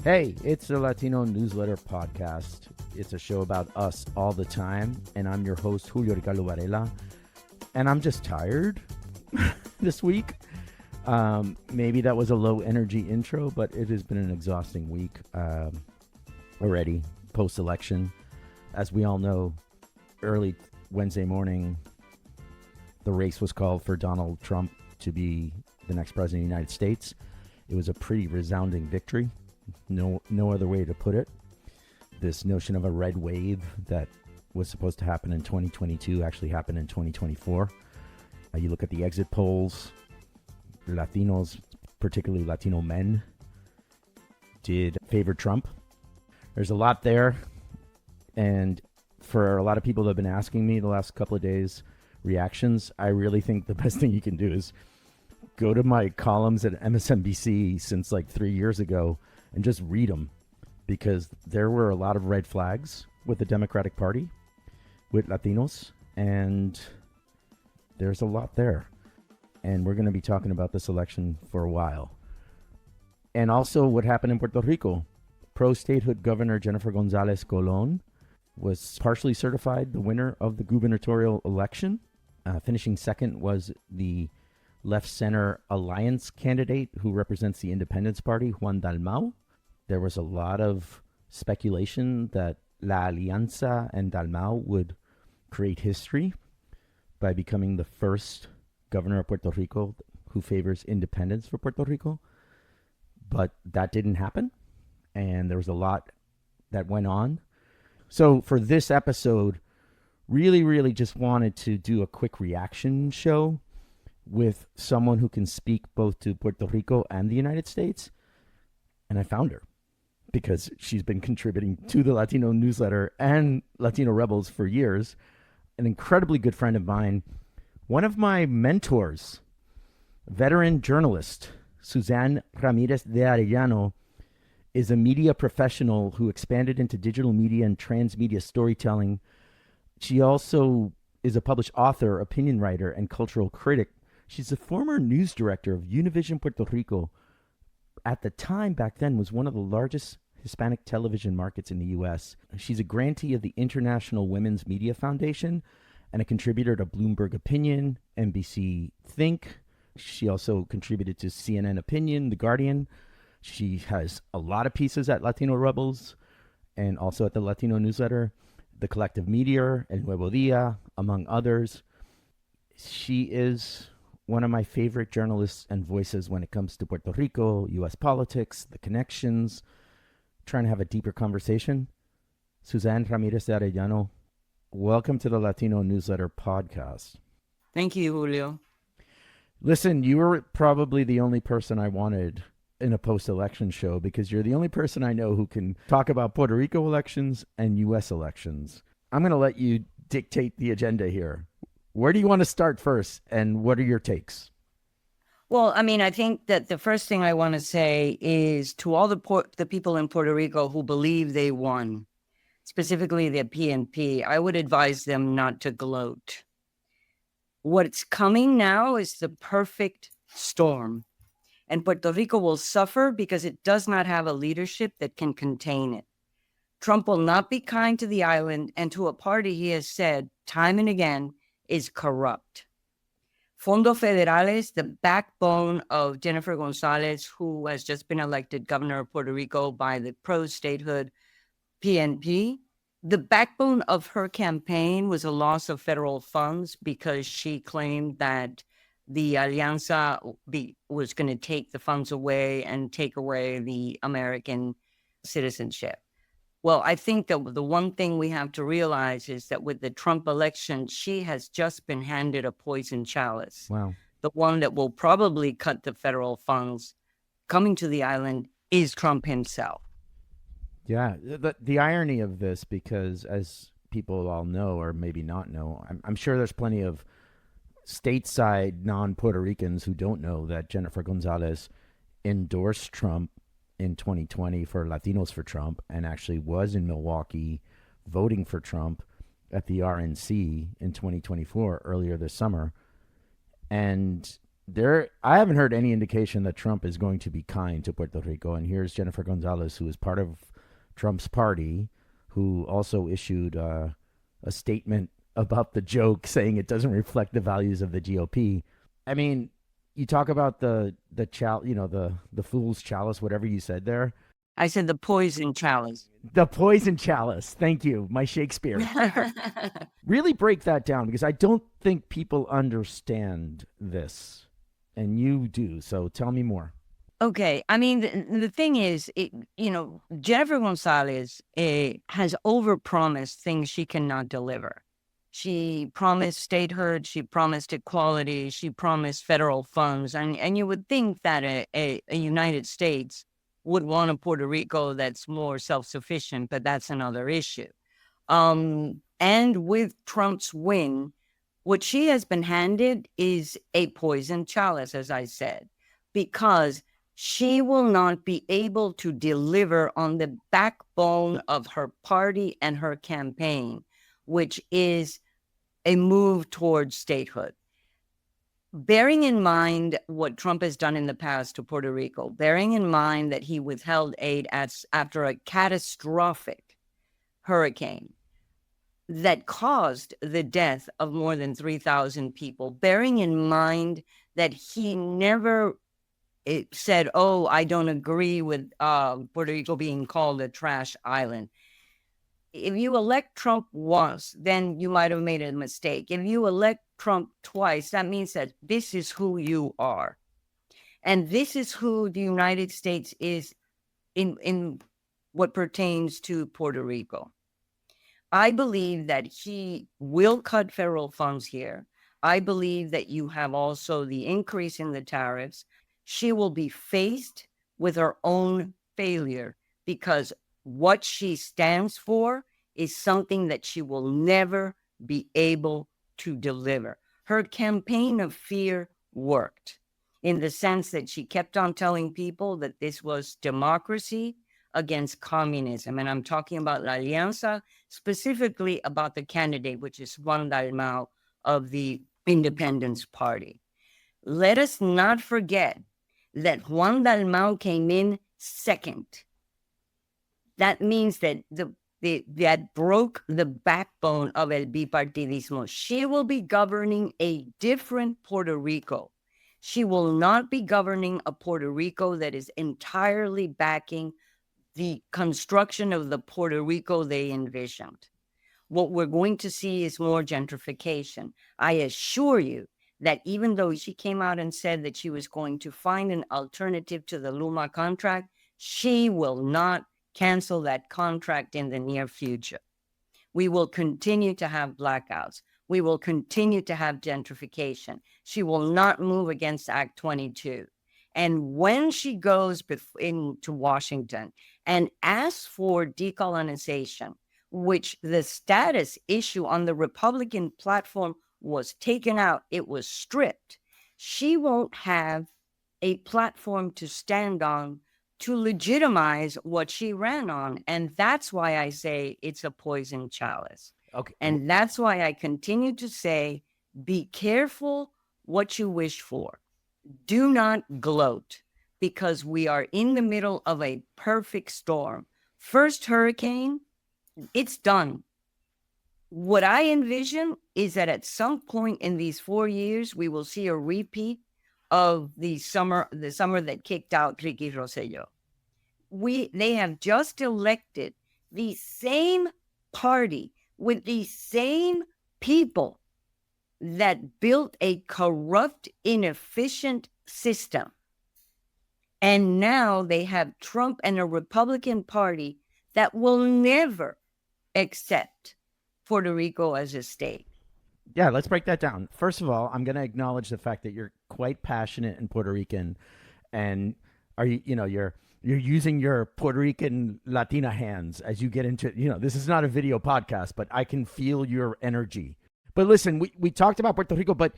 Hey, it's the Latino Newsletter podcast. It's a show about us all the time, and I'm your host, Julio Ricardo Varela. And I'm just tired this week. Maybe that was a low energy intro, but it has been an exhausting week already, post-election. As we all know, early Wednesday morning, the race was called for Donald Trump to be the next president of the United States. It was a pretty resounding victory. No other way to put it. This notion of a red wave that was supposed to happen in 2022 actually happened in 2024. You look at the exit polls, Latinos, particularly Latino men, did favor Trump. There's a lot there. And for a lot of people that have been asking me the last couple of days reactions, I really think the best thing you can do is go to my columns at MSNBC since like 3 years ago and just read them, because there were a lot of red flags with the Democratic Party, with Latinos, and there's a lot there. And we're going to be talking about this election for a while. And also what happened in Puerto Rico. Pro-statehood Governor Jennifer Gonzalez Colon was partially certified the winner of the gubernatorial election. Finishing second was the left-center alliance candidate who represents the Independence Party, Juan Dalmau. There was a lot of speculation that La Alianza and Dalmau would create history by becoming the first governor of Puerto Rico who favors independence for Puerto Rico. But that didn't happen, and there was a lot that went on. So for this episode, really just wanted to do a quick reaction show with someone who can speak both to Puerto Rico and the United States. And I found her because she's been contributing to the Latino Newsletter and Latino Rebels for years. An incredibly good friend of mine. One of my mentors, veteran journalist, Susanne Ramirez de Arellano, is a media professional who expanded into digital media and transmedia storytelling. She also is a published author, opinion writer, and cultural critic. She's a former news director of Univision Puerto Rico. At the time, back then, was one of the largest Hispanic television markets in the U.S. She's a grantee of the International Women's Media Foundation and a contributor to Bloomberg Opinion, NBC Think. She also contributed to CNN Opinion, The Guardian. She has a lot of pieces at Latino Rebels and also at the Latino Newsletter, The Collective Meteor, El Nuevo Dia, among others. She is one of my favorite journalists and voices when it comes to Puerto Rico, U.S. politics, the connections, trying to have a deeper conversation. Susanne Ramirez de Arellano, welcome to the Latino Newsletter podcast. Thank you, Julio. Listen, you were probably the only person I wanted in a post-election show because you're the only person I know who can talk about Puerto Rico elections and U.S. elections. I'm going to let you dictate the agenda here. Where do you want to start first, and what are your takes? Well, I mean, I think that the first thing I want to say is to all the people in Puerto Rico who believe they won, specifically the PNP, I would advise them not to gloat. What's coming now is the perfect storm, and Puerto Rico will suffer because it does not have a leadership that can contain it. Trump will not be kind to the island and to a party he has said time and again is corrupt. Fondos Federales, the backbone of Jennifer Gonzalez, who has just been elected governor of Puerto Rico by the pro-statehood PNP, the backbone of her campaign was a loss of federal funds because she claimed that the Alianza was going to take the funds away and take away the American citizenship. Well, I think that the one thing we have to realize is that with the Trump election, she has just been handed a poison chalice. Wow. The one that will probably cut the federal funds coming to the island is Trump himself. Yeah, the irony of this, because as people all know, or maybe not know, I'm sure there's plenty of stateside non-Puerto Ricans who don't know that Jennifer Gonzalez endorsed Trump in 2020 for Latinos for Trump and actually was in Milwaukee voting for Trump at the RNC in 2024 earlier this summer. And I haven't heard any indication that Trump is going to be kind to Puerto Rico. And here's Jennifer Gonzalez, who is part of Trump's party, who also issued a statement about the joke, saying it doesn't reflect the values of the GOP. I mean, you talk about the fool's chalice, whatever you said there. I said the poison chalice. The poison chalice. Thank you, my Shakespeare. Really break that down, because I don't think people understand this, and you do. So tell me more. Okay. I mean, the thing is, Jennifer Gonzalez has overpromised things she cannot deliver. She promised statehood, she promised equality, she promised federal funds. And you would think that a United States would want a Puerto Rico that's more self-sufficient, but that's another issue. And with Trump's win, what she has been handed is a poison chalice, as I said, because she will not be able to deliver on the backbone of her party and her campaign, which is a move towards statehood. Bearing in mind what Trump has done in the past to Puerto Rico, bearing in mind that he withheld aid after a catastrophic hurricane that caused the death of more than 3,000 people, bearing in mind that he never said, oh, I don't agree with Puerto Rico being called a trash island. If you elect Trump once, then you might have made a mistake. If you elect Trump twice, that means that this is who you are. And this is who the United States is in what pertains to Puerto Rico. I believe that he will cut federal funds here. I believe that you have also the increase in the tariffs. She will be faced with her own failure, because what she stands for is something that she will never be able to deliver. Her campaign of fear worked in the sense that she kept on telling people that this was democracy against communism. And I'm talking about La Alianza, specifically about the candidate, which is Juan Dalmau of the Independence Party. Let us not forget that Juan Dalmau came in second. That means that that broke the backbone of el bipartidismo. She will be governing a different Puerto Rico. She will not be governing a Puerto Rico that is entirely backing the construction of the Puerto Rico they envisioned. What we're going to see is more gentrification. I assure you that even though she came out and said that she was going to find an alternative to the Luma contract, she will not cancel that contract in the near future. We will continue to have blackouts. We will continue to have gentrification. She will not move against Act 22. And when she goes into Washington and asks for decolonization, which the status issue on the Republican platform was taken out, it was stripped, she won't have a platform to stand on to legitimize what she ran on. And that's why I say it's a poison chalice. Okay. And that's why I continue to say, be careful what you wish for. Do not gloat, because we are in the middle of a perfect storm. First hurricane, it's done. What I envision is that at some point in these 4 years, we will see a repeat of the summer that kicked out Ricky Rosselló. They have just elected the same party with the same people that built a corrupt, inefficient system. And now they have Trump and a Republican Party that will never accept Puerto Rico as a state. Yeah, let's break that down. First of all, I'm going to acknowledge the fact that you're quite passionate in Puerto Rican, and you're using your Puerto Rican Latina hands as you get into, this is not a video podcast, but I can feel your energy. But listen, we talked about Puerto Rico, but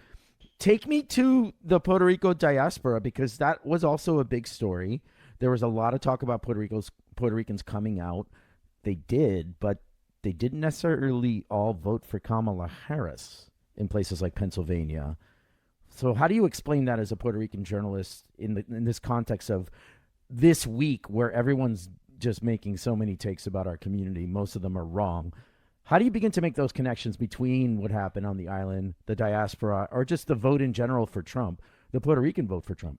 take me to the Puerto Rico diaspora, because that was also a big story. There was a lot of talk about Puerto Ricans coming out. They did, but they didn't necessarily all vote for Kamala Harris in places like Pennsylvania, So how do you explain that as a Puerto Rican journalist in this context of this week where everyone's just making so many takes about our community? Most of them are wrong. How do you begin to make those connections between what happened on the island, the diaspora, or just the vote in general for Trump, the Puerto Rican vote for Trump?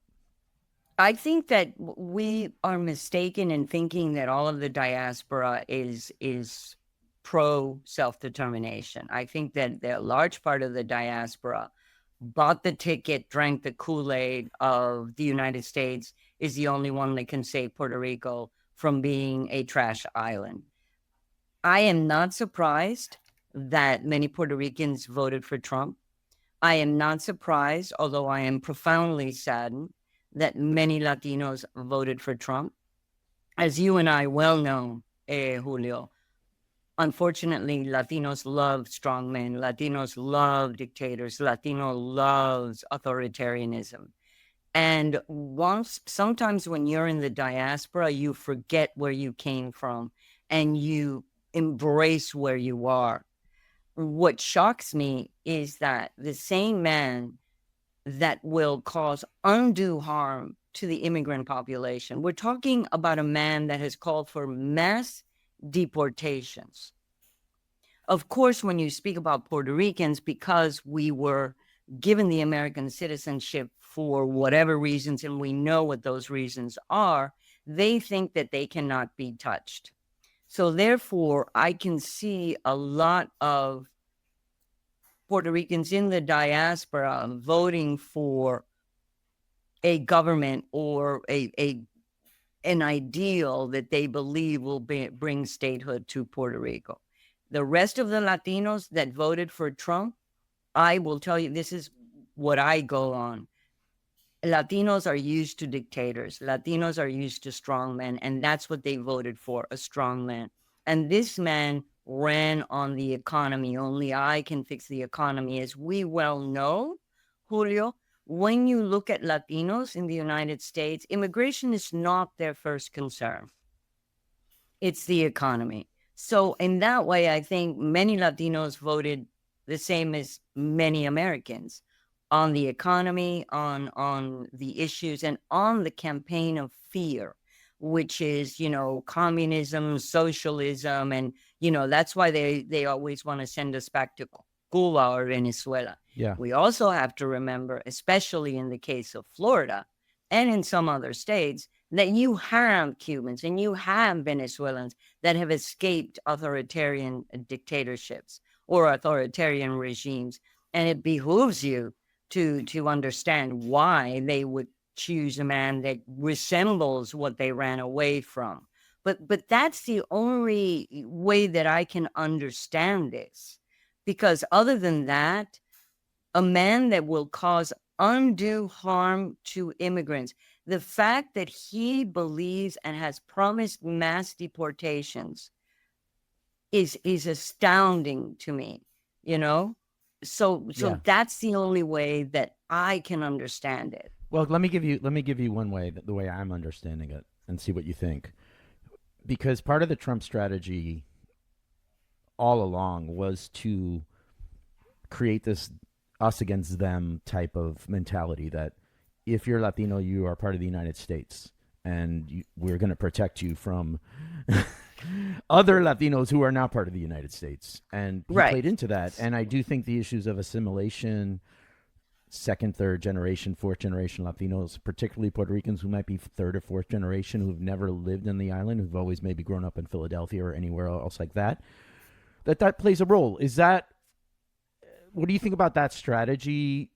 I think that we are mistaken in thinking that all of the diaspora is pro self-determination. I think that a large part of the diaspora bought the ticket, drank the Kool-Aid of the United States is the only one that can save Puerto Rico from being a trash island. I am not surprised that many Puerto Ricans voted for Trump. I am not surprised, although I am profoundly saddened, that many Latinos voted for Trump. As you and I well know, Julio, unfortunately, Latinos love strongmen. Latinos love dictators. Latino loves authoritarianism. And sometimes when you're in the diaspora, you forget where you came from and you embrace where you are. What shocks me is that the same man that will cause undue harm to the immigrant population, we're talking about a man that has called for mass deportations. Of course, when you speak about Puerto Ricans, because we were given the American citizenship for whatever reasons, and we know what those reasons are, they think that they cannot be touched. So therefore, I can see a lot of Puerto Ricans in the diaspora voting for a government or an ideal that they believe will bring statehood to Puerto Rico. The rest of the Latinos that voted for Trump, I will tell you, this is what I go on. Latinos are used to dictators. Latinos are used to strongmen, and that's what they voted for, a strongman. And this man ran on the economy. Only I can fix the economy. As we well know, Julio, when you look at Latinos in the United States, immigration is not their first concern. It's the economy. So in that way, I think many Latinos voted the same as many Americans on the economy, on the issues, and on the campaign of fear, which is, communism, socialism, and, that's why they always want to send us back to Cuba or Venezuela. Yeah. We also have to remember, especially in the case of Florida and in some other states, that you have Cubans and you have Venezuelans that have escaped authoritarian dictatorships or authoritarian regimes. And it behooves you to understand why they would choose a man that resembles what they ran away from. But that's the only way that I can understand this. Because other than that, a man that will cause undue harm to immigrants, the fact that he believes and has promised mass deportations is astounding to me, So Yeah. that's the only way that I can understand it. Well, let me give you one way, the way I'm understanding it, and see what you think. Because part of the Trump strategy all along was to create this us against them type of mentality that if you're Latino, you are part of the United States, and we're going to protect you from other Latinos who are not part of the United States. And he played into that. And I do think the issues of assimilation, second, third generation, fourth generation Latinos, particularly Puerto Ricans who might be third or fourth generation, who've never lived in the island, who've always maybe grown up in Philadelphia or anywhere else like that, that plays a role. What do you think about that strategy?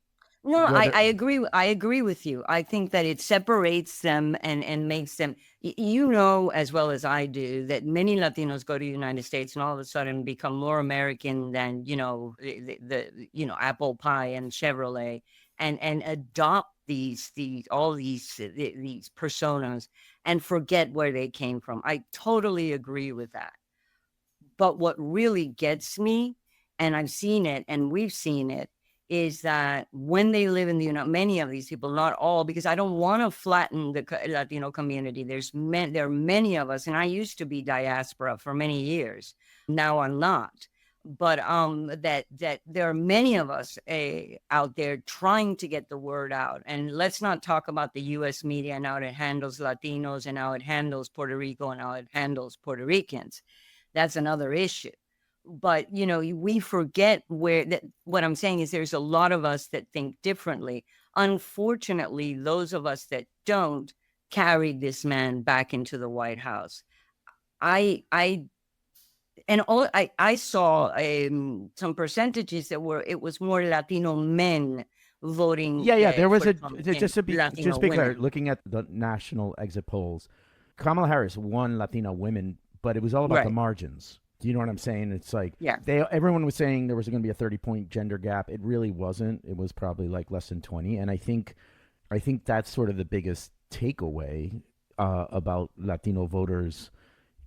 No, I agree. I agree with you. I think that it separates them and makes them, as well as I do, that many Latinos go to the United States and all of a sudden become more American than, the apple pie and Chevrolet, and adopt these personas and forget where they came from. I totally agree with that. But what really gets me, and I've seen it and we've seen it, is that when they live in many of these people, not all, because I don't want to flatten the Latino community. There are many of us, and I used to be diaspora for many years. Now I'm not. but that there are many of us out there trying to get the word out. And let's not talk about the U.S. media and how it handles Latinos and how it handles Puerto Rico and how it handles Puerto Ricans. That's another issue. But we forget what I'm saying is there's a lot of us that think differently. Unfortunately, those of us that don't carried this man back into the White House. I saw some percentages it was more Latino men voting. Yeah. There was just to be clear, looking at the national exit polls, Kamala Harris won Latino women, but it was all about the margins. Do you know what I'm saying? It's like everyone was saying there was going to be a 30-point gender gap. It really wasn't. It was probably like less than 20. And I think that's sort of the biggest takeaway about Latino voters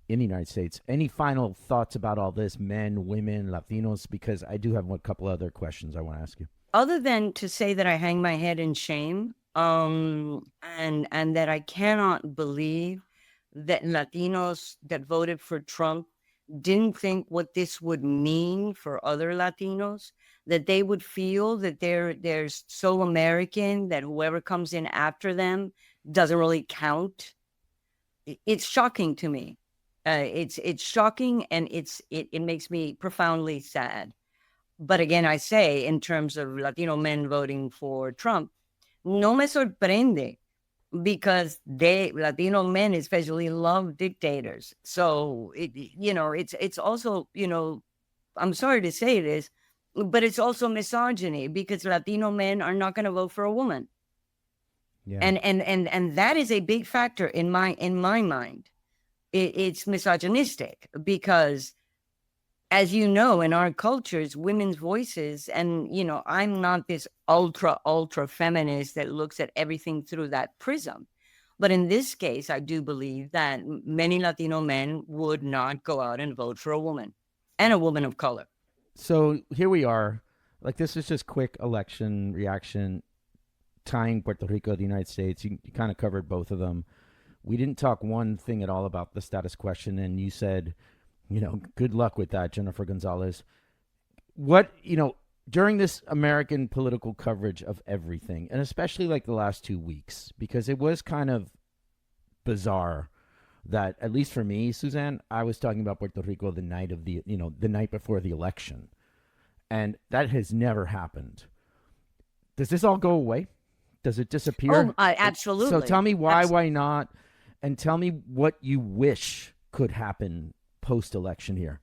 in the United States. Any final thoughts about all this, men, women, Latinos? Because I do have a couple other questions I want to ask you. Other than to say that I hang my head in shame, and that I cannot believe that Latinos that voted for Trump didn't think what this would mean for other Latinos, that they would feel that they're so American that whoever comes in after them doesn't really count. It's shocking to me. It's shocking, and it makes me profoundly sad. But again, I say, in terms of Latino men voting for Trump, no me sorprende, because Latino men especially love dictators. So it's also, I'm sorry to say this, but it's also misogyny, because Latino men are not going to vote for a woman. Yeah. And that is a big factor in my mind. It's misogynistic, because, as you know, in our cultures, women's voices, and, I'm not this ultra feminist that looks at everything through that prism. But in this case, I do believe that many Latino men would not go out and vote for a woman, and a woman of color. So here we are. Like, this is just quick election reaction, tying Puerto Rico to the United States. You kind of covered both of them. We didn't talk one thing at all about the status question, and you said, good luck with that, Jennifer Gonzalez. What, during this American political coverage of everything, and especially like the last 2 weeks, because it was kind of bizarre that, at least for me, Susanne, I was talking about Puerto Rico the night of the night before the election. And that has never happened. Does this all go away? Does it disappear? Oh, absolutely. So tell me why not? And tell me what you wish could happen post-election here.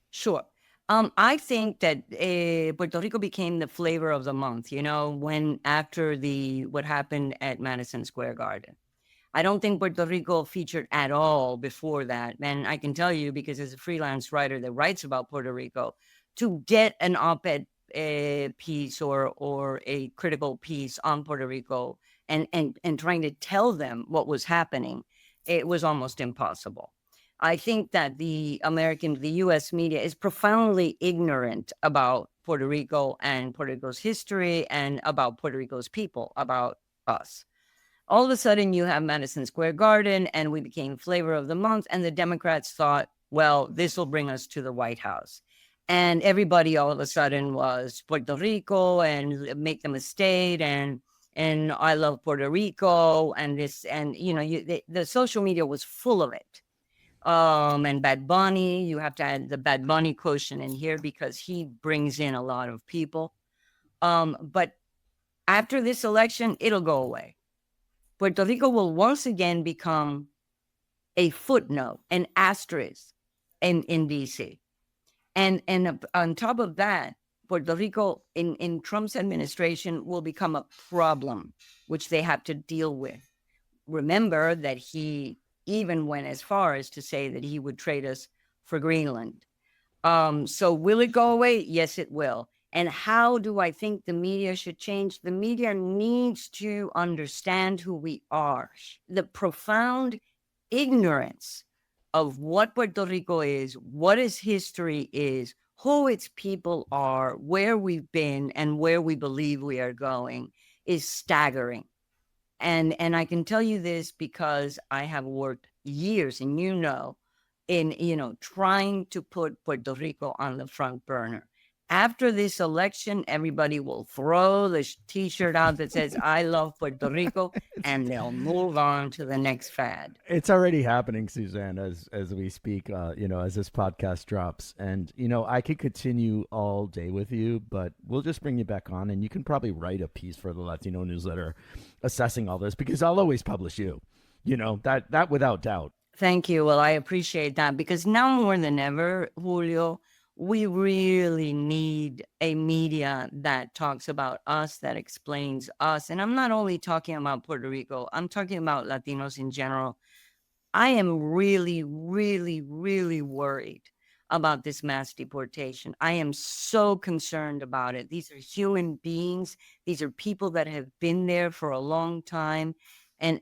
Sure. I think that Puerto Rico became the flavor of the month, when after what happened at Madison Square Garden. I don't think Puerto Rico featured at all before that. And I can tell you, because as a freelance writer that writes about Puerto Rico, to get an op-ed piece or a critical piece on Puerto Rico and trying to tell them what was happening, it was almost impossible. I think that the U.S. media is profoundly ignorant about Puerto Rico and Puerto Rico's history and about Puerto Rico's people, about us. All of a sudden, you have Madison Square Garden, and we became flavor of the month, and the Democrats thought, well, this will bring us to the White House. And everybody all of a sudden was Puerto Rico, and make them a state, and I love Puerto Rico, and this, and the social media was full of it. And Bad Bunny, you have to add the Bad Bunny quotient in here, because he brings in a lot of people. But after this election, it'll go away. Puerto Rico will once again become a footnote, an asterisk in DC. And on top of that, Puerto Rico in Trump's administration will become a problem, which they have to deal with. Remember that he even went as far as to say that he would trade us for Greenland. So will it go away? Yes, it will. And how do I think the media should change? The media needs to understand who we are. The profound ignorance of what Puerto Rico is, what its history is, who its people are, where we've been, and where we believe we are going is staggering. And I can tell you this because I have worked years, and in, trying to put Puerto Rico on the front burner. After this election, everybody will throw the T-shirt out that says, I love Puerto Rico, and they'll move on to the next fad. It's already happening, Susanne, as we speak, as this podcast drops. And, I could continue all day with you, but we'll just bring you back on, and you can probably write a piece for the Latino Newsletter assessing all this, because I'll always publish you, that without doubt. Thank you. Well, I appreciate that, because now more than ever, Julio, we really need a media that talks about us, that explains us. And I'm not only talking about Puerto Rico, I'm talking about Latinos in general. I am really, really, really worried about this mass deportation. I am so concerned about it. These are human beings. These are people that have been there for a long time. And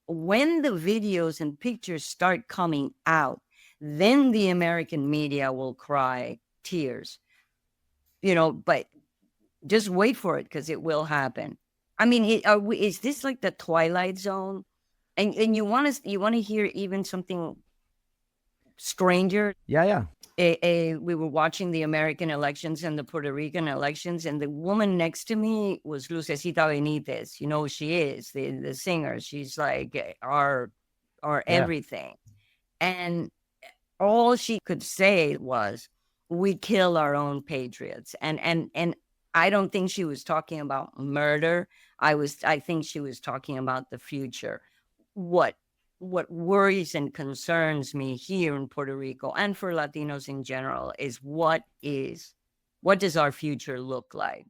when the videos and pictures start coming out, then the American media will cry tears, but just wait for it, because it will happen. I mean, is this like the Twilight Zone? And you want to hear even something stranger? Yeah. We were watching the American elections and the Puerto Rican elections, and the woman next to me was Lucecita Benitez. You know who she is, the singer. She's like our everything. And all she could say was, we kill our own patriots. And I don't think she was talking about murder. I think she was talking about the future. What worries and concerns me here in Puerto Rico, and for Latinos in general, is what does our future look like?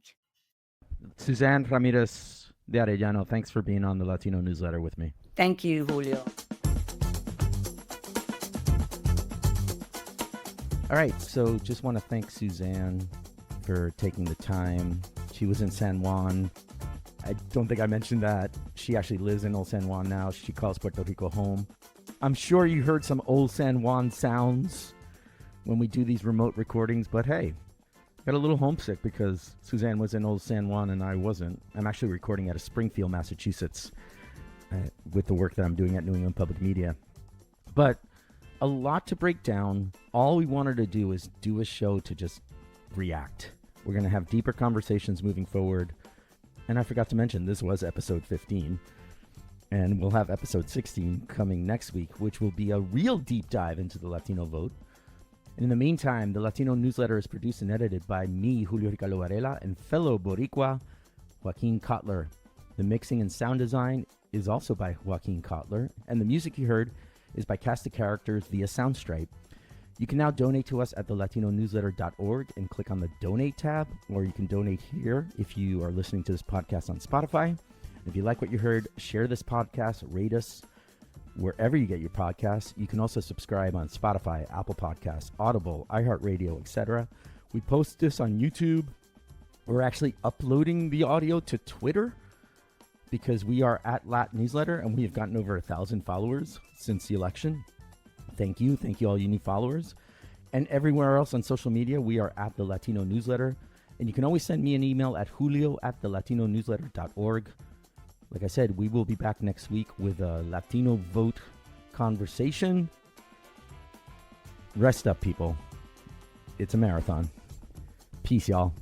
Susanne Ramirez de Arellano, thanks for being on the Latino Newsletter with me. Thank you, Julio. All right, so just want to thank Susanne for taking the time. She was in San Juan. I don't think I mentioned that. She actually lives in Old San Juan now. She calls Puerto Rico home. I'm sure you heard some Old San Juan sounds when we do these remote recordings, but hey, I got a little homesick because Susanne was in Old San Juan and I wasn't. I'm actually recording out of Springfield, Massachusetts, with the work that I'm doing at New England Public Media. But a lot to break down. All we wanted to do is do a show to just react. We're going to have deeper conversations moving forward. And I forgot to mention, this was episode 15. And we'll have episode 16 coming next week, which will be a real deep dive into the Latino vote. And in the meantime, the Latino Newsletter is produced and edited by me, Julio Ricardo Varela, and fellow Boricua, Joaquin Cotler. The mixing and sound design is also by Joaquin Cotler. And the music you heard is by Cast of Characters via Soundstripe. You can now donate to us at thelatinonewsletter.org and click on the donate tab, or you can donate here if you are listening to this podcast on Spotify. If you like what you heard, share this podcast, rate us wherever you get your podcasts. You can also subscribe on Spotify, Apple Podcasts, Audible, iHeartRadio, etc. We post this on YouTube. We're actually uploading the audio to Twitter because we are at Lat Newsletter and we have gotten over 1,000 followers since the election. Thank you all you new followers. And everywhere else on social media, we are at the Latino Newsletter. And you can always send me an email at julio@thelatinonewsletter.org. Like I said, we will be back next week with a Latino vote conversation. Rest up, people. It's a marathon. Peace, y'all.